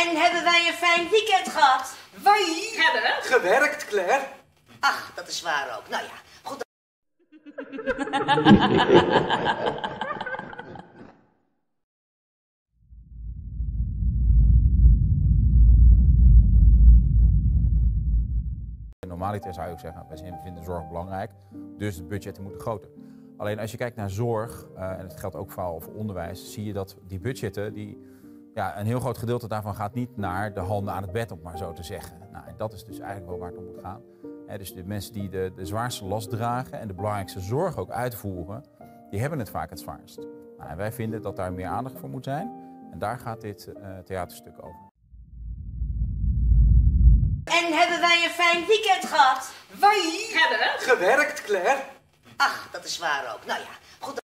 En hebben wij een fijn weekend gehad? Wij hebben gewerkt, Claire. Ach, dat is waar ook. Nou ja, goed. Normaliter zou je ook zeggen, wij vinden zorg belangrijk, dus de budgetten moeten groter. Alleen als je kijkt naar zorg, en het geldt ook vooral voor onderwijs, zie je dat die budgetten, een heel groot gedeelte daarvan gaat niet naar de handen aan het bed, om het maar zo te zeggen. Nou, en dat is dus eigenlijk wel waar het om moet gaan. Dus de mensen die de zwaarste last dragen en de belangrijkste zorg ook uitvoeren, die hebben het vaak het zwaarst. Nou, en wij vinden dat daar meer aandacht voor moet zijn en daar gaat dit theaterstuk over. En hebben wij een fijn weekend gehad? Wij hebben gewerkt, Claire. Ach, dat is waar ook. Nou ja, goed.